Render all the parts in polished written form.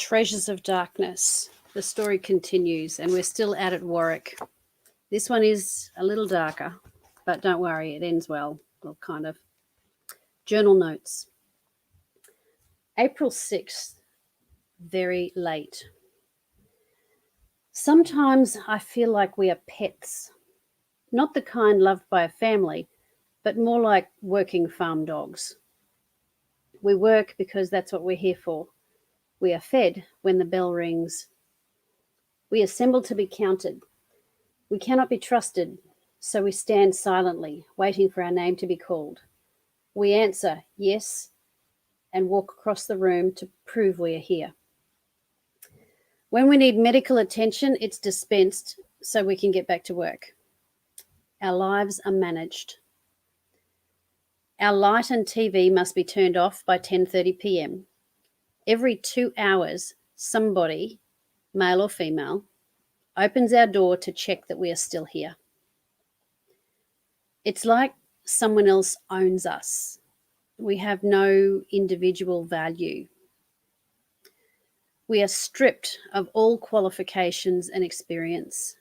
Treasures of Darkness. The story continues, and we're still out at Warwick. This one is a little darker, but don't worry, it ends well. Well, kind of. Journal notes. April 6th, very late. Sometimes I feel like we are pets, not the kind loved by a family, but more like working farm dogs. We work because that's what we're here for. We are fed when the bell rings. We assemble to be counted. We cannot be trusted, so we stand silently, waiting for our name to be called. We answer yes and walk across the room to prove we are here. When we need medical attention, it's dispensed so we can get back to work. Our lives are managed. Our light and TV must be turned off by 10:30 p.m. Every 2 hours, somebody, male or female, opens our door to check that we are still here. It's like someone else owns us. We have no individual value. We are stripped of all qualifications and experience.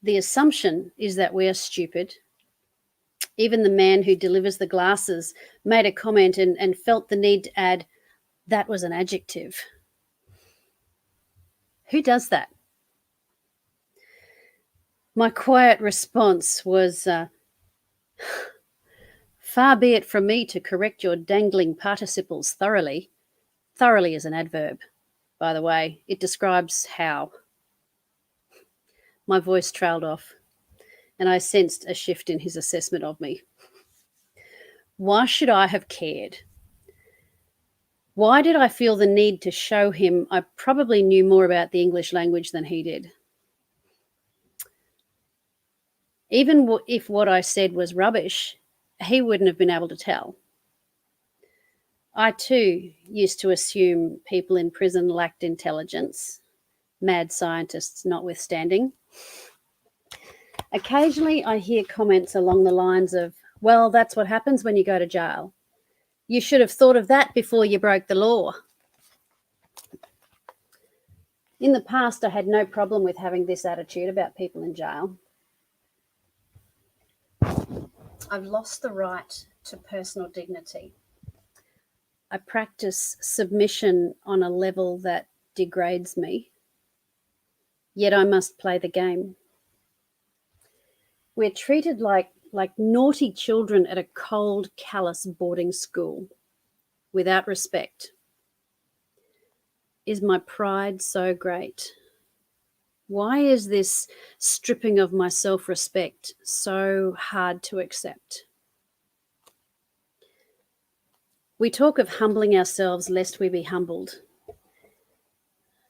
The assumption is that we are stupid. Even the man who delivers the glasses made a comment and felt the need to add, "That was an adjective." Who does that? My quiet response was, far be it from me to correct your dangling participles thoroughly. Thoroughly is an adverb, by the way. It describes how. My voice trailed off, and I sensed a shift in his assessment of me. Why should I have cared? Why did I feel the need to show him I probably knew more about the English language than he did? Even if what I said was rubbish, he wouldn't have been able to tell. I too used to assume people in prison lacked intelligence, mad scientists notwithstanding. Occasionally I hear comments along the lines of, "Well, that's what happens when you go to jail. You should have thought of that before you broke the law." In the past, I had no problem with having this attitude about people in jail. I've lost the right to personal dignity. I practice submission on a level that degrades me, yet I must play the game. We're treated like naughty children at a cold, callous boarding school, without respect. Is my pride so great? Why is this stripping of my self-respect so hard to accept? We talk of humbling ourselves lest we be humbled.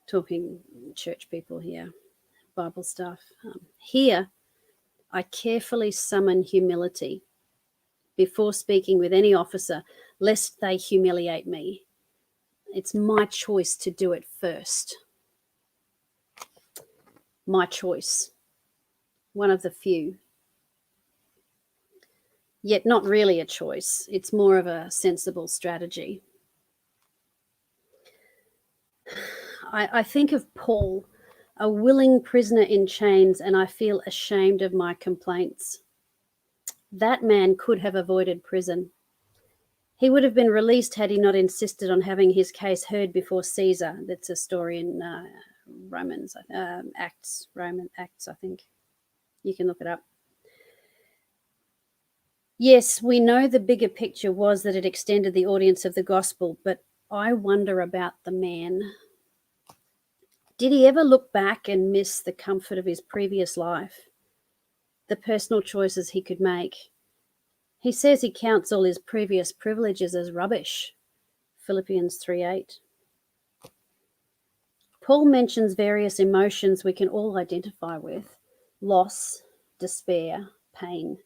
Talking church people here, Bible stuff. Here, I carefully summon humility before speaking with any officer, lest they humiliate me. It's my choice to do it first. My choice. One of the few. Yet not really a choice. It's more of a sensible strategy. I think of Paul, a willing prisoner in chains, and I feel ashamed of my complaints. That man could have avoided prison. He would have been released had he not insisted on having his case heard before Caesar. That's a story in Acts, I think. You can look it up. Yes, we know the bigger picture was that it extended the audience of the gospel, but I wonder about the man. Did he ever look back and miss the comfort of his previous life, the personal choices he could make? He says he counts all his previous privileges as rubbish, Philippians 3:8. Paul mentions various emotions we can all identify with: loss, despair, pain.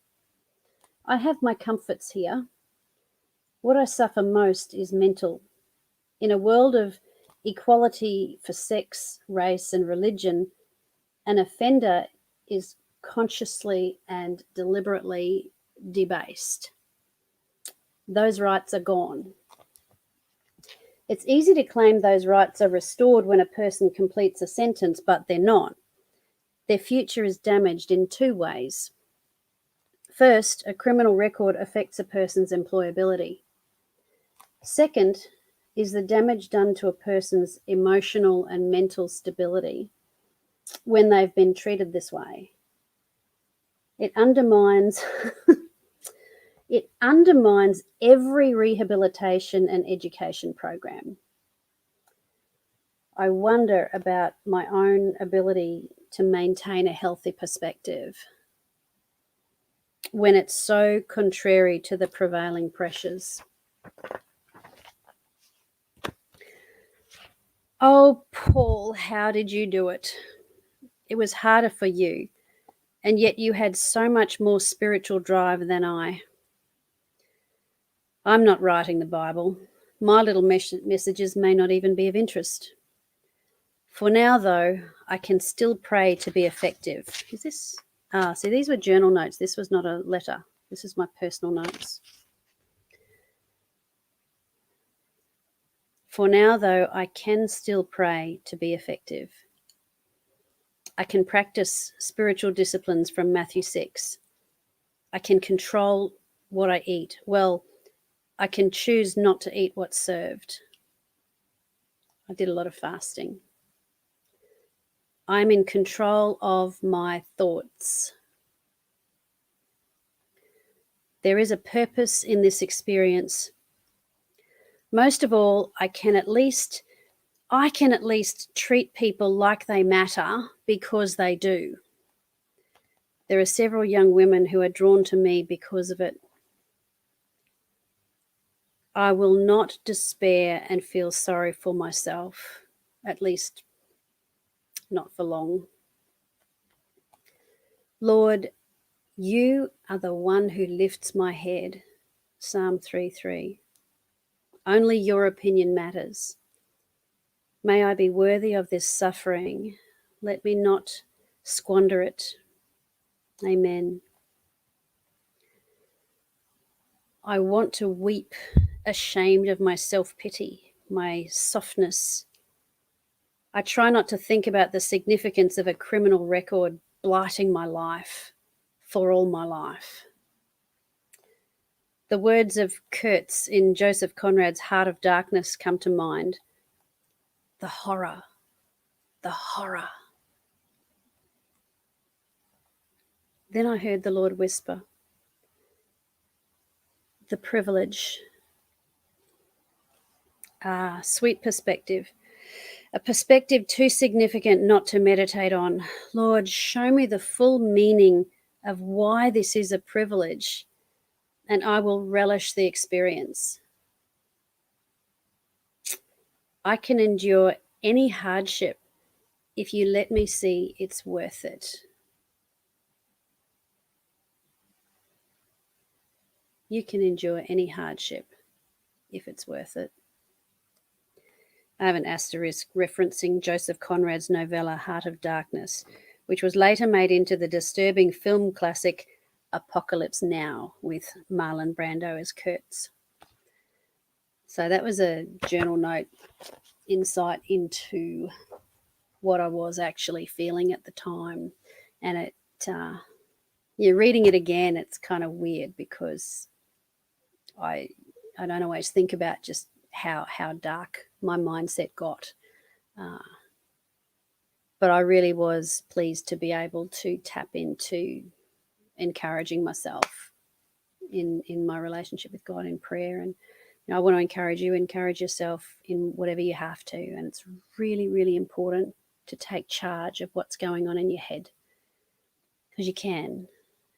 I have my comforts here. What I suffer most is mental. In a world of equality for sex, race, and religion, an offender is consciously and deliberately debased. Those rights are gone. It's easy to claim those rights are restored when a person completes a sentence, but they're not. Their future is damaged in two ways. First, a criminal record affects a person's employability. Second is the damage done to a person's emotional and mental stability when they've been treated this way. It undermines every rehabilitation and education program. I wonder about my own ability to maintain a healthy perspective when it's so contrary to the prevailing pressures. Oh, Paul, how did you do it? It was harder for you, and yet you had so much more spiritual drive than I. I'm not writing the Bible. My little messages may not even be of interest. For now, though, I can still pray to be effective. Is this? See, these were journal notes. This was not a letter. This is my personal notes. For now, though, I can still pray to be effective. I can practice spiritual disciplines from Matthew 6. I can control what I eat. Well, I can choose not to eat what's served. I did a lot of fasting. I'm in control of my thoughts. There is a purpose in this experience. Most of all, I can at least treat people like they matter because they do. There are several young women who are drawn to me because of it. I will not despair and feel sorry for myself, at least not for long. Lord, you are the one who lifts my head. Psalm 3:3. Only your opinion matters. May I be worthy of this suffering. Let me not squander it. Amen. I want to weep, ashamed of my self-pity, my softness. I try not to think about the significance of a criminal record blighting my life for all my life. The words of Kurtz in Joseph Conrad's Heart of Darkness come to mind. The horror, the horror. Then I heard the Lord whisper, the privilege. Sweet perspective. A perspective too significant not to meditate on. Lord, show me the full meaning of why this is a privilege, and I will relish the experience. I can endure any hardship if you let me see it's worth it. You can endure any hardship if it's worth it. I have an asterisk referencing Joseph Conrad's novella Heart of Darkness, which was later made into the disturbing film classic Apocalypse Now with Marlon Brando as Kurtz. So that was a journal note insight into what I was actually feeling at the time. And reading it again, it's kind of weird because I don't always think about just how dark my mindset got. But I really was pleased to be able to tap into encouraging myself in my relationship with God in prayer. And I want to encourage yourself in whatever you have to. And it's really, really important to take charge of what's going on in your head, because you can.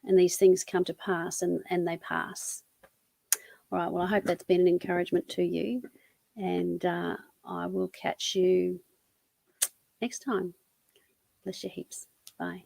And these things come to pass and they pass. All right, well, I hope that's been an encouragement to you. And I will catch you next time. Bless your heaps. Bye.